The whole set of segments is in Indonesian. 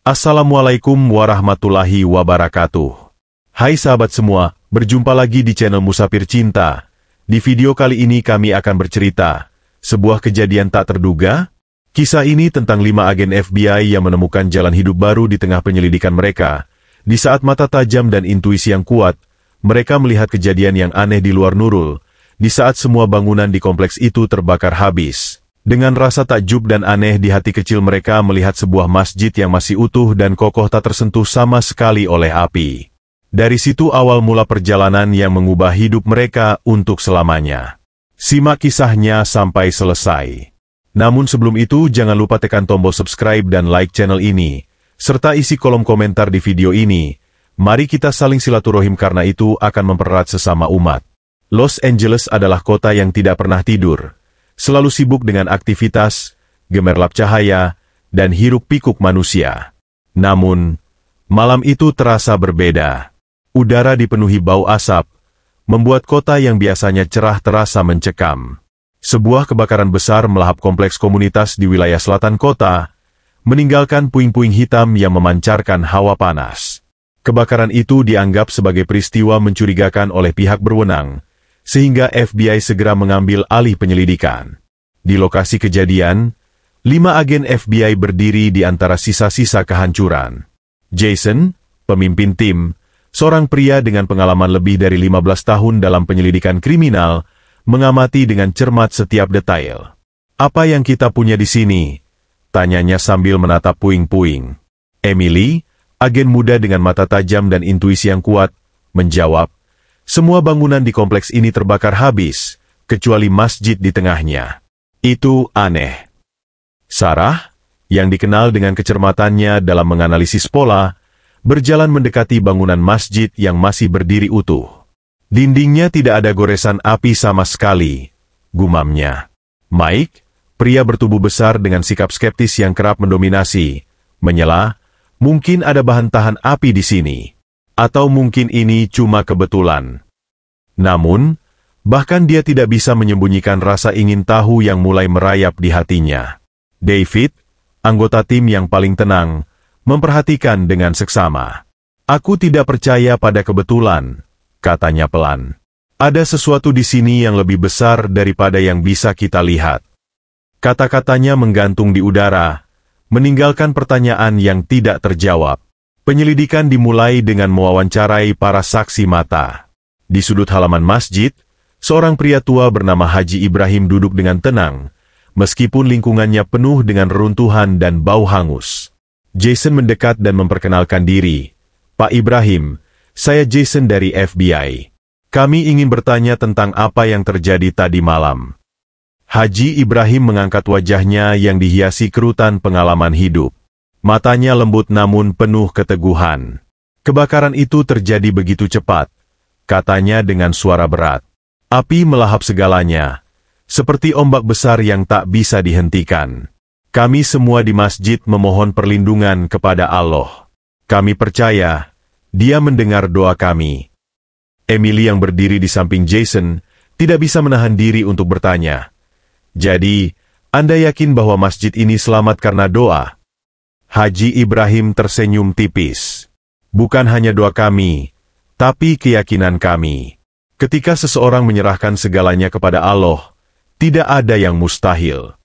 Assalamualaikum warahmatullahi wabarakatuh. Hai sahabat semua, berjumpa lagi di channel Musafir Cinta. Di video kali ini kami akan bercerita sebuah kejadian tak terduga. Kisah ini tentang 5 agen FBI yang menemukan jalan hidup baru di tengah penyelidikan mereka. Di saat mata tajam dan intuisi yang kuat, mereka melihat kejadian yang aneh di luar Nurul. Di saat semua bangunan di kompleks itu terbakar habis. Dengan rasa takjub dan aneh di hati kecil mereka melihat sebuah masjid yang masih utuh dan kokoh tak tersentuh sama sekali oleh api. Dari situ awal mula perjalanan yang mengubah hidup mereka untuk selamanya. Simak kisahnya sampai selesai. Namun sebelum itu jangan lupa tekan tombol subscribe dan like channel ini, serta isi kolom komentar di video ini. Mari kita saling silaturahim karena itu akan mempererat sesama umat. Los Angeles adalah kota yang tidak pernah tidur. Selalu sibuk dengan aktivitas, gemerlap cahaya, dan hiruk-pikuk manusia. Namun, malam itu terasa berbeda. Udara dipenuhi bau asap, membuat kota yang biasanya cerah terasa mencekam. Sebuah kebakaran besar melahap kompleks komunitas di wilayah selatan kota, meninggalkan puing-puing hitam yang memancarkan hawa panas. Kebakaran itu dianggap sebagai peristiwa mencurigakan oleh pihak berwenang, sehingga FBI segera mengambil alih penyelidikan. Di lokasi kejadian, 5 agen FBI berdiri di antara sisa-sisa kehancuran. Jason, pemimpin tim, seorang pria dengan pengalaman lebih dari 15 tahun dalam penyelidikan kriminal, mengamati dengan cermat setiap detail. "Apa yang kita punya di sini?" tanyanya sambil menatap puing-puing. Emily, agen muda dengan mata tajam dan intuisi yang kuat, menjawab, "Semua bangunan di kompleks ini terbakar habis, kecuali masjid di tengahnya. Itu aneh." Sarah, yang dikenal dengan kecermatannya dalam menganalisis pola, berjalan mendekati bangunan masjid yang masih berdiri utuh. "Dindingnya tidak ada goresan api sama sekali," gumamnya. Mike, pria bertubuh besar dengan sikap skeptis yang kerap mendominasi, menyela, "Mungkin ada bahan tahan api di sini. Atau mungkin ini cuma kebetulan." Namun, bahkan dia tidak bisa menyembunyikan rasa ingin tahu yang mulai merayap di hatinya. David, anggota tim yang paling tenang, memperhatikan dengan seksama. "Aku tidak percaya pada kebetulan," katanya pelan. "Ada sesuatu di sini yang lebih besar daripada yang bisa kita lihat." Kata-katanya menggantung di udara, meninggalkan pertanyaan yang tidak terjawab. Penyelidikan dimulai dengan mewawancarai para saksi mata. Di sudut halaman masjid, seorang pria tua bernama Haji Ibrahim duduk dengan tenang, meskipun lingkungannya penuh dengan reruntuhan dan bau hangus. Jason mendekat dan memperkenalkan diri. "Pak Ibrahim, saya Jason dari FBI. Kami ingin bertanya tentang apa yang terjadi tadi malam." Haji Ibrahim mengangkat wajahnya yang dihiasi kerutan pengalaman hidup. Matanya lembut namun penuh keteguhan. "Kebakaran itu terjadi begitu cepat," katanya dengan suara berat. "Api melahap segalanya, seperti ombak besar yang tak bisa dihentikan. Kami semua di masjid memohon perlindungan kepada Allah. Kami percaya, Dia mendengar doa kami." Emily yang berdiri di samping Jason, tidak bisa menahan diri untuk bertanya, "Jadi, Anda yakin bahwa masjid ini selamat karena doa?" Haji Ibrahim tersenyum tipis. "Bukan hanya doa kami, tapi keyakinan kami. Ketika seseorang menyerahkan segalanya kepada Allah, tidak ada yang mustahil."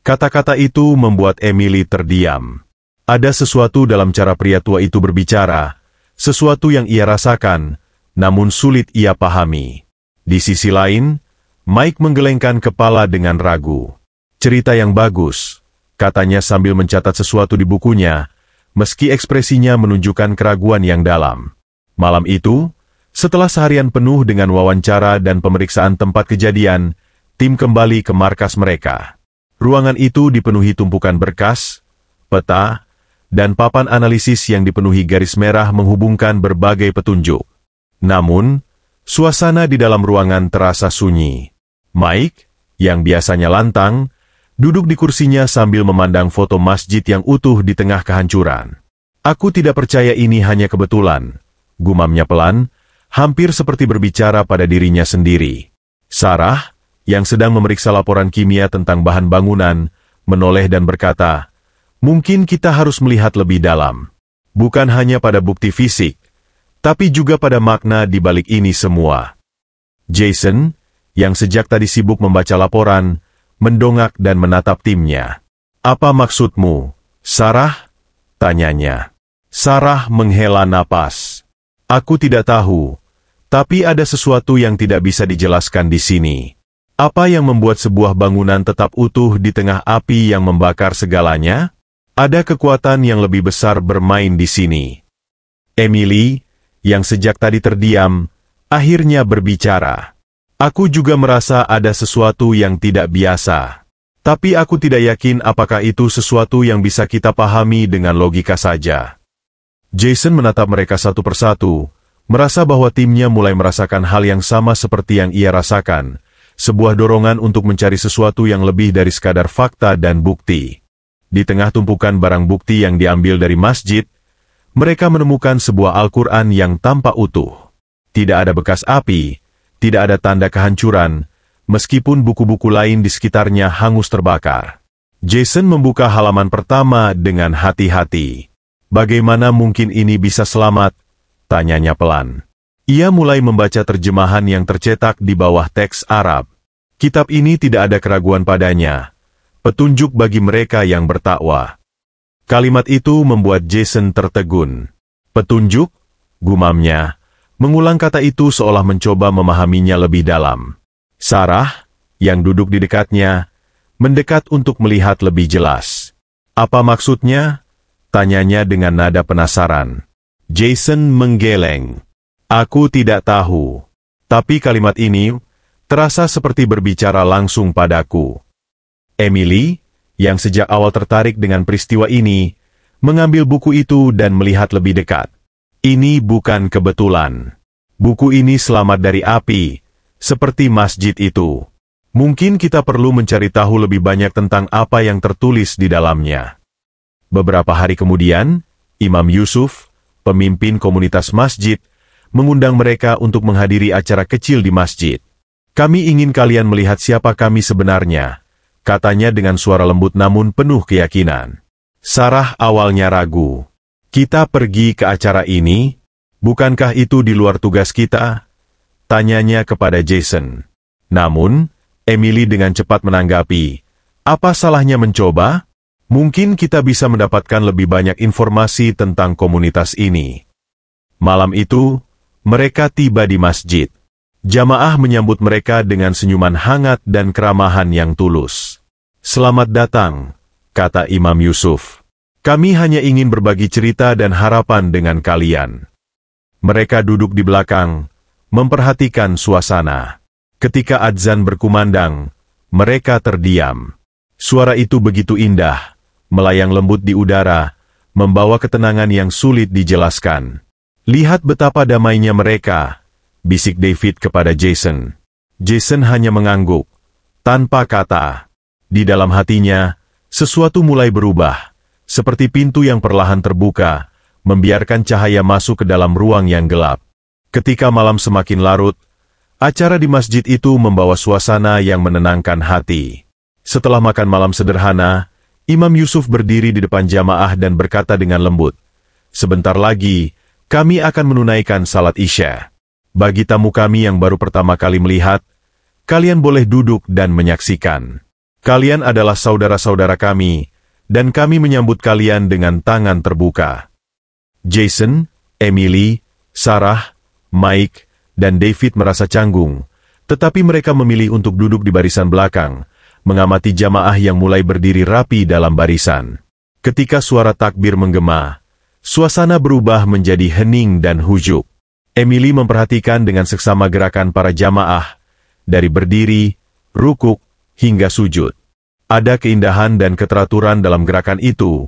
Kata-kata itu membuat Emily terdiam. Ada sesuatu dalam cara pria tua itu berbicara, sesuatu yang ia rasakan, namun sulit ia pahami. Di sisi lain, Mike menggelengkan kepala dengan ragu. "Cerita yang bagus," katanya sambil mencatat sesuatu di bukunya, meski ekspresinya menunjukkan keraguan yang dalam. Malam itu, setelah seharian penuh dengan wawancara dan pemeriksaan tempat kejadian, tim kembali ke markas mereka. Ruangan itu dipenuhi tumpukan berkas, peta, dan papan analisis yang dipenuhi garis merah menghubungkan berbagai petunjuk. Namun, suasana di dalam ruangan terasa sunyi. Mike, yang biasanya lantang, duduk di kursinya sambil memandang foto masjid yang utuh di tengah kehancuran. "Aku tidak percaya ini hanya kebetulan," gumamnya pelan, hampir seperti berbicara pada dirinya sendiri. Sarah, yang sedang memeriksa laporan kimia tentang bahan bangunan, menoleh dan berkata, Mungkin kita harus melihat lebih dalam. Bukan hanya pada bukti fisik, tapi juga pada makna di balik ini semua. Jason, yang sejak tadi sibuk membaca laporan, mendongak dan menatap timnya. "Apa maksudmu, Sarah?" tanyanya. Sarah menghela napas. "Aku tidak tahu, tapi ada sesuatu yang tidak bisa dijelaskan di sini. Apa yang membuat sebuah bangunan tetap utuh di tengah api yang membakar segalanya? Ada kekuatan yang lebih besar bermain di sini." Emily, yang sejak tadi terdiam, akhirnya berbicara. "Aku juga merasa ada sesuatu yang tidak biasa. Tapi aku tidak yakin apakah itu sesuatu yang bisa kita pahami dengan logika saja." Jason menatap mereka satu persatu, merasa bahwa timnya mulai merasakan hal yang sama seperti yang ia rasakan, sebuah dorongan untuk mencari sesuatu yang lebih dari sekadar fakta dan bukti. Di tengah tumpukan barang bukti yang diambil dari masjid, mereka menemukan sebuah Al-Quran yang tampak utuh. Tidak ada bekas api, tidak ada tanda kehancuran, meskipun buku-buku lain di sekitarnya hangus terbakar. Jason membuka halaman pertama dengan hati-hati. "Bagaimana mungkin ini bisa selamat?" tanyanya pelan. Ia mulai membaca terjemahan yang tercetak di bawah teks Arab. Kitab ini tidak ada keraguan padanya. Petunjuk bagi mereka yang bertakwa. Kalimat itu membuat Jason tertegun. "Petunjuk?" gumamnya, mengulang kata itu seolah mencoba memahaminya lebih dalam. Sarah, yang duduk di dekatnya, mendekat untuk melihat lebih jelas. "Apa maksudnya?" tanyanya dengan nada penasaran. Jason menggeleng. "Aku tidak tahu. Tapi kalimat ini terasa seperti berbicara langsung padaku." Emily, yang sejak awal tertarik dengan peristiwa ini, mengambil buku itu dan melihat lebih dekat. "Ini bukan kebetulan. Buku ini selamat dari api, seperti masjid itu. Mungkin kita perlu mencari tahu lebih banyak tentang apa yang tertulis di dalamnya." Beberapa hari kemudian, Imam Yusuf, pemimpin komunitas masjid, mengundang mereka untuk menghadiri acara kecil di masjid. "Kami ingin kalian melihat siapa kami sebenarnya," katanya dengan suara lembut namun penuh keyakinan. Sarah awalnya ragu. "Kita pergi ke acara ini? Bukankah itu di luar tugas kita?" tanyanya kepada Jason. Namun, Emily dengan cepat menanggapi, "Apa salahnya mencoba? Mungkin kita bisa mendapatkan lebih banyak informasi tentang komunitas ini." Malam itu, mereka tiba di masjid. Jamaah menyambut mereka dengan senyuman hangat dan keramahan yang tulus. "Selamat datang," kata Imam Yusuf. "Kami hanya ingin berbagi cerita dan harapan dengan kalian." Mereka duduk di belakang, memperhatikan suasana. Ketika adzan berkumandang, mereka terdiam. Suara itu begitu indah, melayang lembut di udara, membawa ketenangan yang sulit dijelaskan. "Lihat betapa damainya mereka," bisik David kepada Jason. Jason hanya mengangguk, tanpa kata. Di dalam hatinya, sesuatu mulai berubah, seperti pintu yang perlahan terbuka, membiarkan cahaya masuk ke dalam ruang yang gelap. Ketika malam semakin larut, acara di masjid itu membawa suasana yang menenangkan hati. Setelah makan malam sederhana, Imam Yusuf berdiri di depan jamaah dan berkata dengan lembut, "Sebentar lagi, kami akan menunaikan salat Isya. Bagi tamu kami yang baru pertama kali melihat, kalian boleh duduk dan menyaksikan. Kalian adalah saudara-saudara kami, dan kami menyambut kalian dengan tangan terbuka." Jason, Emily, Sarah, Mike, dan David merasa canggung, tetapi mereka memilih untuk duduk di barisan belakang, mengamati jamaah yang mulai berdiri rapi dalam barisan. Ketika suara takbir menggema, suasana berubah menjadi hening dan hujuk. Emily memperhatikan dengan seksama gerakan para jamaah, dari berdiri, rukuk, hingga sujud. Ada keindahan dan keteraturan dalam gerakan itu,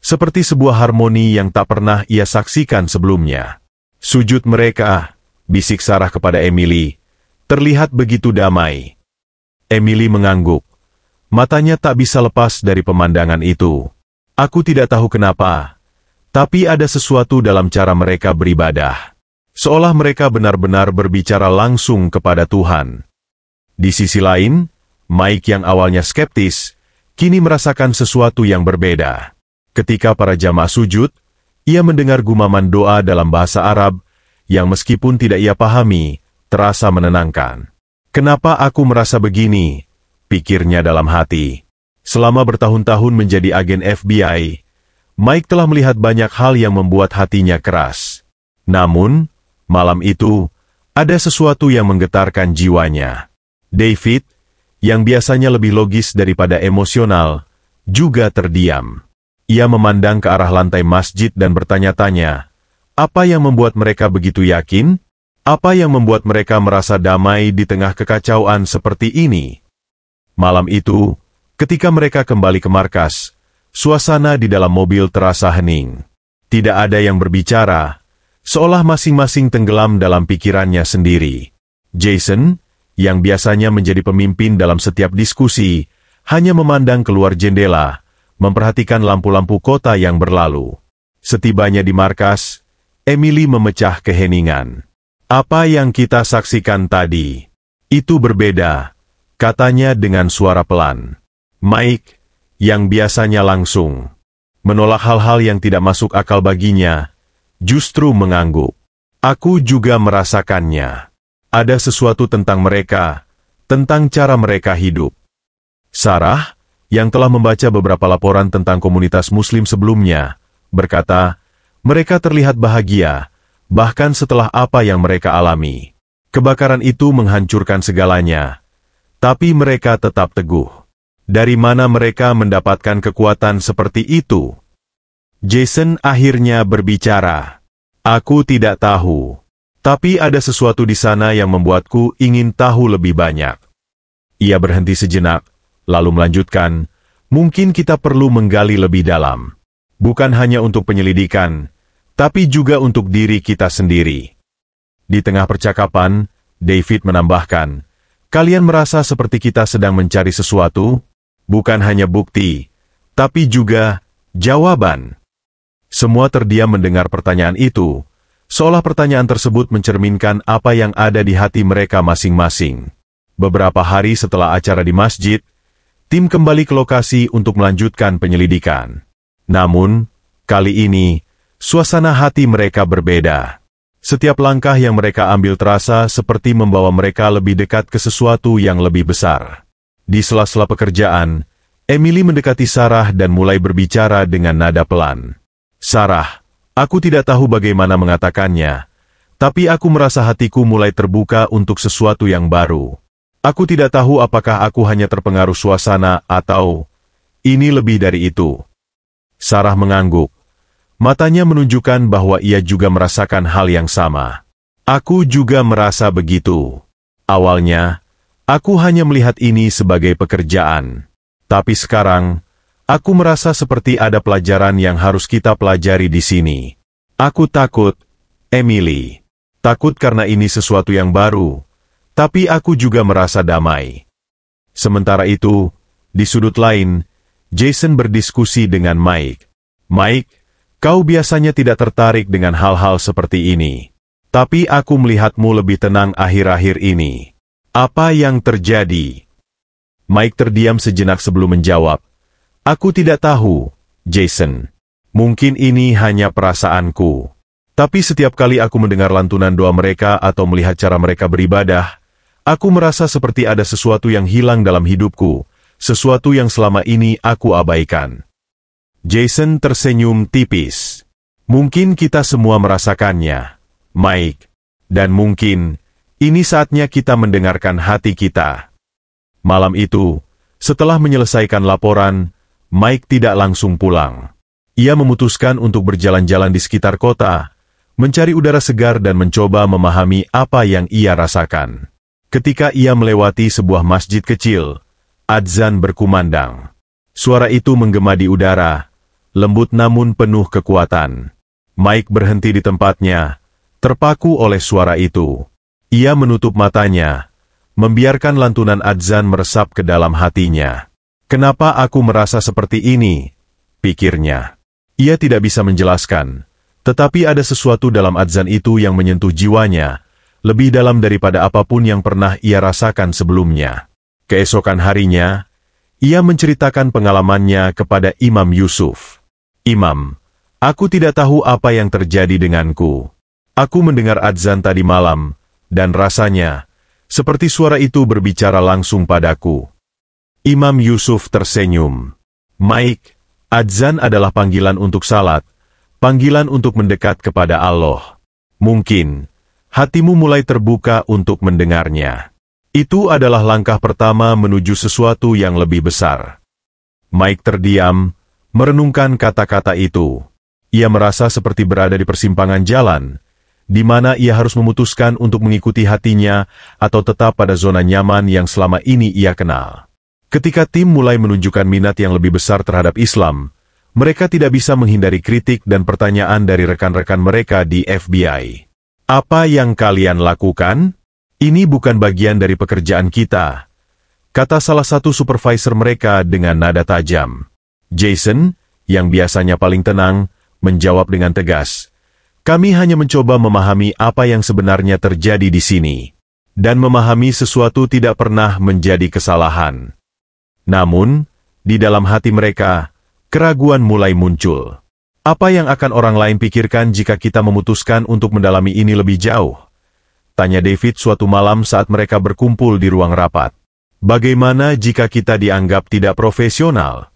seperti sebuah harmoni yang tak pernah ia saksikan sebelumnya. "Sujud mereka," bisik Sarah kepada Emily, "terlihat begitu damai." Emily mengangguk. Matanya tak bisa lepas dari pemandangan itu. "Aku tidak tahu kenapa, tapi ada sesuatu dalam cara mereka beribadah. Seolah mereka benar-benar berbicara langsung kepada Tuhan." Di sisi lain, Mike yang awalnya skeptis, kini merasakan sesuatu yang berbeda. Ketika para jamaah sujud, ia mendengar gumaman doa dalam bahasa Arab, yang meskipun tidak ia pahami, terasa menenangkan. Kenapa aku merasa begini? Pikirnya dalam hati. Selama bertahun-tahun menjadi agen FBI, Mike telah melihat banyak hal yang membuat hatinya keras. Namun, malam itu, ada sesuatu yang menggetarkan jiwanya. David, yang biasanya lebih logis daripada emosional, juga terdiam. Ia memandang ke arah lantai masjid dan bertanya-tanya, apa yang membuat mereka begitu yakin? Apa yang membuat mereka merasa damai di tengah kekacauan seperti ini? Malam itu, ketika mereka kembali ke markas, suasana di dalam mobil terasa hening. Tidak ada yang berbicara, seolah masing-masing tenggelam dalam pikirannya sendiri. Jason, yang biasanya menjadi pemimpin dalam setiap diskusi, hanya memandang keluar jendela, memperhatikan lampu-lampu kota yang berlalu. Setibanya di markas, Emily memecah keheningan. Apa yang kita saksikan tadi? Itu berbeda, katanya dengan suara pelan. Mike, yang biasanya langsung menolak hal-hal yang tidak masuk akal baginya, justru mengangguk. Aku juga merasakannya. Ada sesuatu tentang mereka, tentang cara mereka hidup. Sarah, yang telah membaca beberapa laporan tentang komunitas Muslim sebelumnya, berkata, mereka terlihat bahagia, bahkan setelah apa yang mereka alami. Kebakaran itu menghancurkan segalanya, tapi mereka tetap teguh. Dari mana mereka mendapatkan kekuatan seperti itu? Jason akhirnya berbicara. Aku tidak tahu, tapi ada sesuatu di sana yang membuatku ingin tahu lebih banyak. Ia berhenti sejenak, lalu melanjutkan, mungkin kita perlu menggali lebih dalam. Bukan hanya untuk penyelidikan, tapi juga untuk diri kita sendiri. Di tengah percakapan, David menambahkan, kalian merasa seperti kita sedang mencari sesuatu? Bukan hanya bukti, tapi juga jawaban. Semua terdiam mendengar pertanyaan itu, seolah pertanyaan tersebut mencerminkan apa yang ada di hati mereka masing-masing. Beberapa hari setelah acara di masjid, tim kembali ke lokasi untuk melanjutkan penyelidikan. Namun, kali ini, suasana hati mereka berbeda. Setiap langkah yang mereka ambil terasa seperti membawa mereka lebih dekat ke sesuatu yang lebih besar. Di sela-sela pekerjaan, Emily mendekati Sarah dan mulai berbicara dengan nada pelan. Sarah, aku tidak tahu bagaimana mengatakannya, tapi aku merasa hatiku mulai terbuka untuk sesuatu yang baru. Aku tidak tahu apakah aku hanya terpengaruh suasana atau ini lebih dari itu. Sarah mengangguk. Matanya menunjukkan bahwa ia juga merasakan hal yang sama. Aku juga merasa begitu. Awalnya, aku hanya melihat ini sebagai pekerjaan. Tapi sekarang, aku merasa seperti ada pelajaran yang harus kita pelajari di sini. Aku takut, Emily. Takut karena ini sesuatu yang baru. Tapi aku juga merasa damai. Sementara itu, di sudut lain, Jason berdiskusi dengan Mike. Mike, kau biasanya tidak tertarik dengan hal-hal seperti ini. Tapi aku melihatmu lebih tenang akhir-akhir ini. Apa yang terjadi? Mike terdiam sejenak sebelum menjawab. Aku tidak tahu, Jason. Mungkin ini hanya perasaanku. Tapi setiap kali aku mendengar lantunan doa mereka atau melihat cara mereka beribadah, aku merasa seperti ada sesuatu yang hilang dalam hidupku, sesuatu yang selama ini aku abaikan. Jason tersenyum tipis. Mungkin kita semua merasakannya, Mike. Dan mungkin, ini saatnya kita mendengarkan hati kita. Malam itu, setelah menyelesaikan laporan, Mike tidak langsung pulang. Ia memutuskan untuk berjalan-jalan di sekitar kota, mencari udara segar dan mencoba memahami apa yang ia rasakan. Ketika ia melewati sebuah masjid kecil, adzan berkumandang. Suara itu menggema di udara, lembut namun penuh kekuatan. Mike berhenti di tempatnya, terpaku oleh suara itu. Ia menutup matanya, membiarkan lantunan adzan meresap ke dalam hatinya. Kenapa aku merasa seperti ini? Pikirnya. Ia tidak bisa menjelaskan, tetapi ada sesuatu dalam adzan itu yang menyentuh jiwanya, lebih dalam daripada apapun yang pernah ia rasakan sebelumnya. Keesokan harinya, ia menceritakan pengalamannya kepada Imam Yusuf. Imam, aku tidak tahu apa yang terjadi denganku. Aku mendengar adzan tadi malam, dan rasanya, seperti suara itu berbicara langsung padaku. Imam Yusuf tersenyum. Mike, adzan adalah panggilan untuk salat, panggilan untuk mendekat kepada Allah. Mungkin, hatimu mulai terbuka untuk mendengarnya. Itu adalah langkah pertama menuju sesuatu yang lebih besar. Mike terdiam, merenungkan kata-kata itu. Ia merasa seperti berada di persimpangan jalan, di mana ia harus memutuskan untuk mengikuti hatinya atau tetap pada zona nyaman yang selama ini ia kenal. Ketika tim mulai menunjukkan minat yang lebih besar terhadap Islam, mereka tidak bisa menghindari kritik dan pertanyaan dari rekan-rekan mereka di FBI. Apa yang kalian lakukan? Ini bukan bagian dari pekerjaan kita, kata salah satu supervisor mereka dengan nada tajam. Jason, yang biasanya paling tenang, menjawab dengan tegas. Kami hanya mencoba memahami apa yang sebenarnya terjadi di sini. Dan memahami sesuatu tidak pernah menjadi kesalahan. Namun, di dalam hati mereka, keraguan mulai muncul. Apa yang akan orang lain pikirkan jika kita memutuskan untuk mendalami ini lebih jauh? Tanya David suatu malam saat mereka berkumpul di ruang rapat. Bagaimana jika kita dianggap tidak profesional?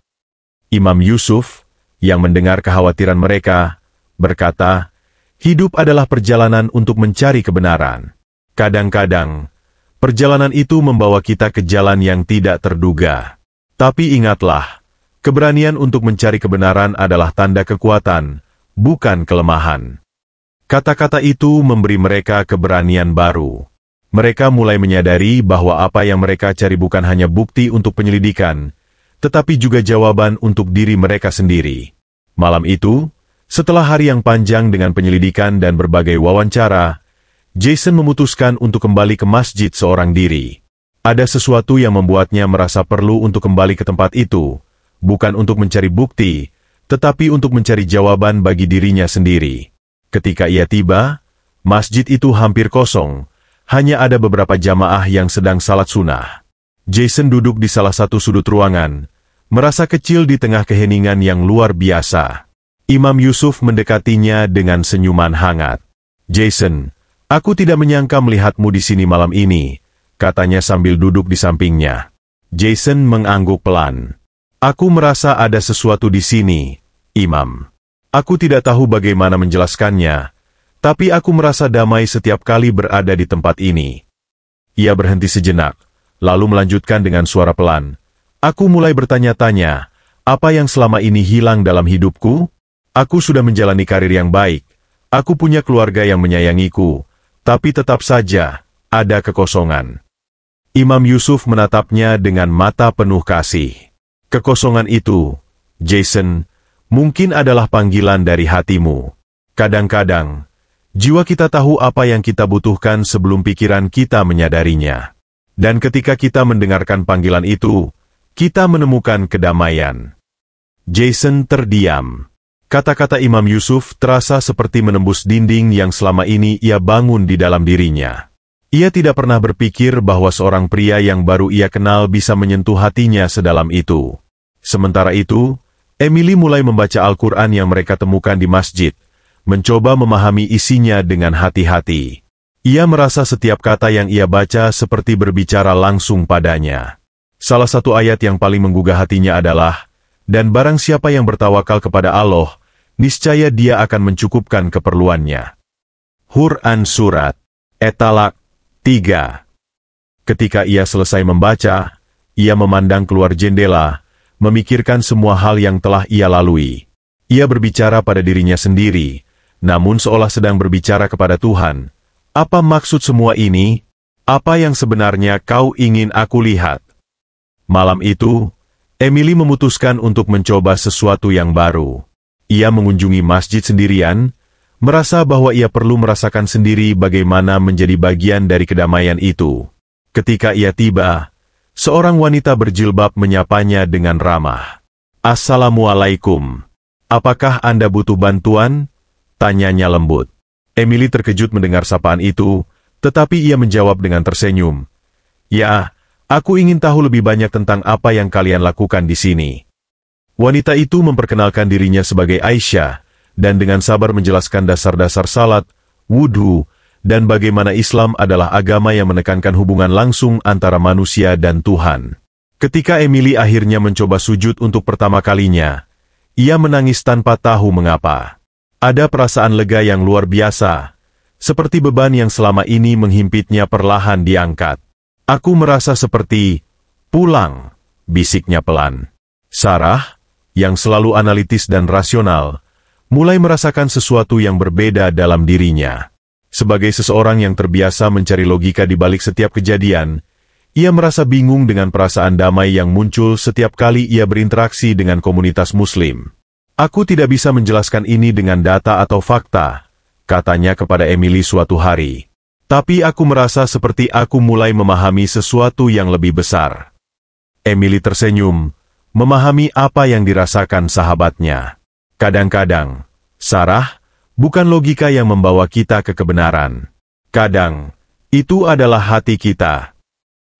Imam Yusuf, yang mendengar kekhawatiran mereka, berkata, hidup adalah perjalanan untuk mencari kebenaran. Kadang-kadang, perjalanan itu membawa kita ke jalan yang tidak terduga. Tapi ingatlah, keberanian untuk mencari kebenaran adalah tanda kekuatan, bukan kelemahan. Kata-kata itu memberi mereka keberanian baru. Mereka mulai menyadari bahwa apa yang mereka cari bukan hanya bukti untuk penyelidikan, tetapi juga jawaban untuk diri mereka sendiri. Malam itu, setelah hari yang panjang dengan penyelidikan dan berbagai wawancara, Jason memutuskan untuk kembali ke masjid seorang diri. Ada sesuatu yang membuatnya merasa perlu untuk kembali ke tempat itu, bukan untuk mencari bukti, tetapi untuk mencari jawaban bagi dirinya sendiri. Ketika ia tiba, masjid itu hampir kosong, hanya ada beberapa jamaah yang sedang salat sunnah. Jason duduk di salah satu sudut ruangan, merasa kecil di tengah keheningan yang luar biasa. Imam Yusuf mendekatinya dengan senyuman hangat. Jason, aku tidak menyangka melihatmu di sini malam ini, katanya sambil duduk di sampingnya. Jason mengangguk pelan. Aku merasa ada sesuatu di sini, Imam. Aku tidak tahu bagaimana menjelaskannya, tapi aku merasa damai setiap kali berada di tempat ini. Ia berhenti sejenak, lalu melanjutkan dengan suara pelan. Aku mulai bertanya-tanya, apa yang selama ini hilang dalam hidupku? Aku sudah menjalani karir yang baik, aku punya keluarga yang menyayangiku, tapi tetap saja, ada kekosongan. Imam Yusuf menatapnya dengan mata penuh kasih. Kekosongan itu, Jason, mungkin adalah panggilan dari hatimu. Kadang-kadang, jiwa kita tahu apa yang kita butuhkan sebelum pikiran kita menyadarinya. Dan ketika kita mendengarkan panggilan itu, kita menemukan kedamaian. Jason terdiam. Kata-kata Imam Yusuf terasa seperti menembus dinding yang selama ini ia bangun di dalam dirinya. Ia tidak pernah berpikir bahwa seorang pria yang baru ia kenal bisa menyentuh hatinya sedalam itu. Sementara itu, Emily mulai membaca Al-Quran yang mereka temukan di masjid, mencoba memahami isinya dengan hati-hati. Ia merasa setiap kata yang ia baca seperti berbicara langsung padanya. Salah satu ayat yang paling menggugah hatinya adalah, dan barang siapa yang bertawakal kepada Allah, niscaya dia akan mencukupkan keperluannya. Quran Surat At-Talaq 3. Ketika ia selesai membaca, ia memandang keluar jendela, memikirkan semua hal yang telah ia lalui. Ia berbicara pada dirinya sendiri, namun seolah sedang berbicara kepada Tuhan. Apa maksud semua ini? Apa yang sebenarnya kau ingin aku lihat? Malam itu, Emily memutuskan untuk mencoba sesuatu yang baru. Ia mengunjungi masjid sendirian, merasa bahwa ia perlu merasakan sendiri bagaimana menjadi bagian dari kedamaian itu. Ketika ia tiba, seorang wanita berjilbab menyapanya dengan ramah. Assalamualaikum. Apakah Anda butuh bantuan? Tanyanya lembut. Emily terkejut mendengar sapaan itu, tetapi ia menjawab dengan tersenyum. Ya, aku ingin tahu lebih banyak tentang apa yang kalian lakukan di sini. Wanita itu memperkenalkan dirinya sebagai Aisyah, dan dengan sabar menjelaskan dasar-dasar salat, wudhu, dan bagaimana Islam adalah agama yang menekankan hubungan langsung antara manusia dan Tuhan. Ketika Emily akhirnya mencoba sujud untuk pertama kalinya, ia menangis tanpa tahu mengapa. Ada perasaan lega yang luar biasa, seperti beban yang selama ini menghimpitnya perlahan diangkat. Aku merasa seperti pulang, bisiknya pelan. Sarah, yang selalu analitis dan rasional, mulai merasakan sesuatu yang berbeda dalam dirinya. Sebagai seseorang yang terbiasa mencari logika di balik setiap kejadian, ia merasa bingung dengan perasaan damai yang muncul setiap kali ia berinteraksi dengan komunitas Muslim. Aku tidak bisa menjelaskan ini dengan data atau fakta, katanya kepada Emily suatu hari. Tapi aku merasa seperti aku mulai memahami sesuatu yang lebih besar. Emily tersenyum, memahami apa yang dirasakan sahabatnya. Kadang-kadang, Sarah, bukan logika yang membawa kita ke kebenaran. Kadang, itu adalah hati kita.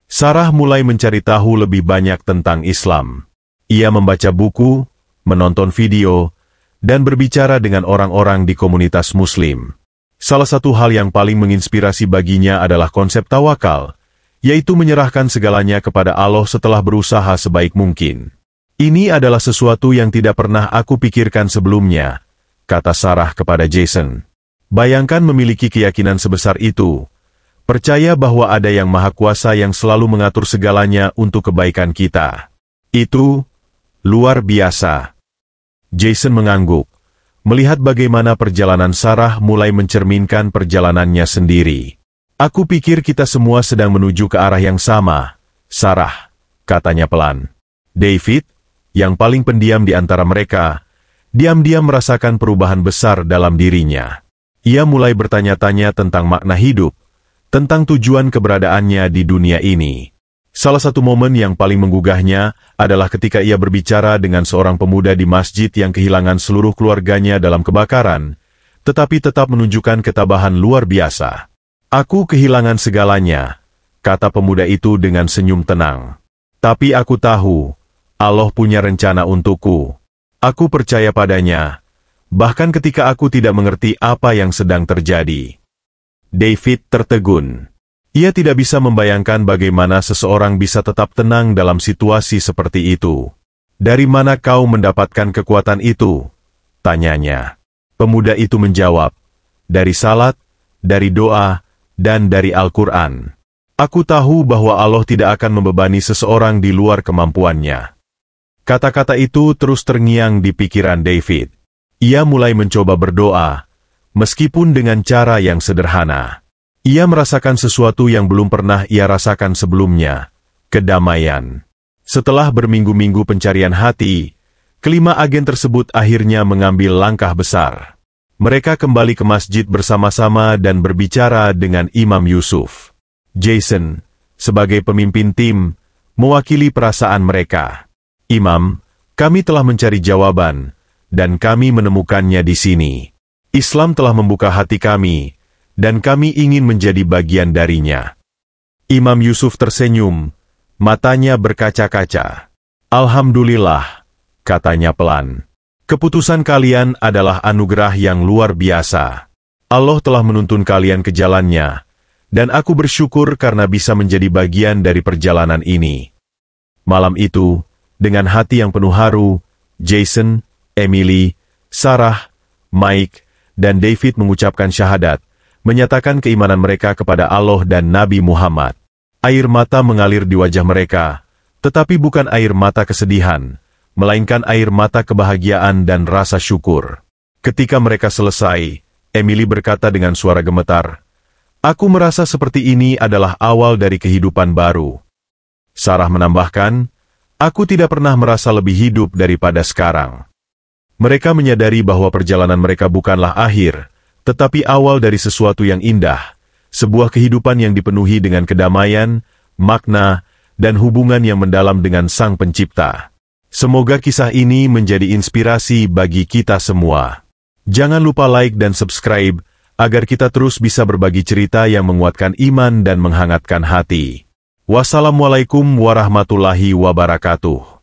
Sarah mulai mencari tahu lebih banyak tentang Islam. Ia membaca buku, menonton video, dan berbicara dengan orang-orang di komunitas Muslim. Salah satu hal yang paling menginspirasi baginya adalah konsep tawakal, yaitu menyerahkan segalanya kepada Allah setelah berusaha sebaik mungkin. Ini adalah sesuatu yang tidak pernah aku pikirkan sebelumnya, kata Sarah kepada Jason. Bayangkan memiliki keyakinan sebesar itu, percaya bahwa ada yang maha kuasa yang selalu mengatur segalanya untuk kebaikan kita. Itu luar biasa. Jason mengangguk, melihat bagaimana perjalanan Sarah mulai mencerminkan perjalanannya sendiri. Aku pikir kita semua sedang menuju ke arah yang sama, Sarah, katanya pelan. David, yang paling pendiam di antara mereka, diam-diam merasakan perubahan besar dalam dirinya. Ia mulai bertanya-tanya tentang makna hidup, tentang tujuan keberadaannya di dunia ini. Salah satu momen yang paling menggugahnya adalah ketika ia berbicara dengan seorang pemuda di masjid yang kehilangan seluruh keluarganya dalam kebakaran, tetapi tetap menunjukkan ketabahan luar biasa. Aku kehilangan segalanya, kata pemuda itu dengan senyum tenang. Tapi aku tahu, Allah punya rencana untukku. Aku percaya padanya, bahkan ketika aku tidak mengerti apa yang sedang terjadi. David tertegun. Ia tidak bisa membayangkan bagaimana seseorang bisa tetap tenang dalam situasi seperti itu. Dari mana kau mendapatkan kekuatan itu? Tanyanya. Pemuda itu menjawab, dari salat, dari doa, dan dari Al-Quran. Aku tahu bahwa Allah tidak akan membebani seseorang di luar kemampuannya. Kata-kata itu terus terngiang di pikiran David. Ia mulai mencoba berdoa, meskipun dengan cara yang sederhana. Ia merasakan sesuatu yang belum pernah ia rasakan sebelumnya, kedamaian. Setelah berminggu-minggu pencarian hati, kelima agen tersebut akhirnya mengambil langkah besar. Mereka kembali ke masjid bersama-sama dan berbicara dengan Imam Yusuf. Jason, sebagai pemimpin tim, mewakili perasaan mereka. Imam, kami telah mencari jawaban, dan kami menemukannya di sini. Islam telah membuka hati kami, dan kami ingin menjadi bagian darinya. Imam Yusuf tersenyum, matanya berkaca-kaca. Alhamdulillah, katanya pelan. Keputusan kalian adalah anugerah yang luar biasa. Allah telah menuntun kalian ke jalannya, dan aku bersyukur karena bisa menjadi bagian dari perjalanan ini. Malam itu, dengan hati yang penuh haru, Jason, Emily, Sarah, Mike, dan David mengucapkan syahadat, menyatakan keimanan mereka kepada Allah dan Nabi Muhammad. Air mata mengalir di wajah mereka, tetapi bukan air mata kesedihan, melainkan air mata kebahagiaan dan rasa syukur. Ketika mereka selesai, Emily berkata dengan suara gemetar, "Aku merasa seperti ini adalah awal dari kehidupan baru." Sarah menambahkan, "Aku tidak pernah merasa lebih hidup daripada sekarang." Mereka menyadari bahwa perjalanan mereka bukanlah akhir, tetapi awal dari sesuatu yang indah, sebuah kehidupan yang dipenuhi dengan kedamaian, makna, dan hubungan yang mendalam dengan Sang Pencipta. Semoga kisah ini menjadi inspirasi bagi kita semua. Jangan lupa like dan subscribe, agar kita terus bisa berbagi cerita yang menguatkan iman dan menghangatkan hati. Wassalamualaikum warahmatullahi wabarakatuh.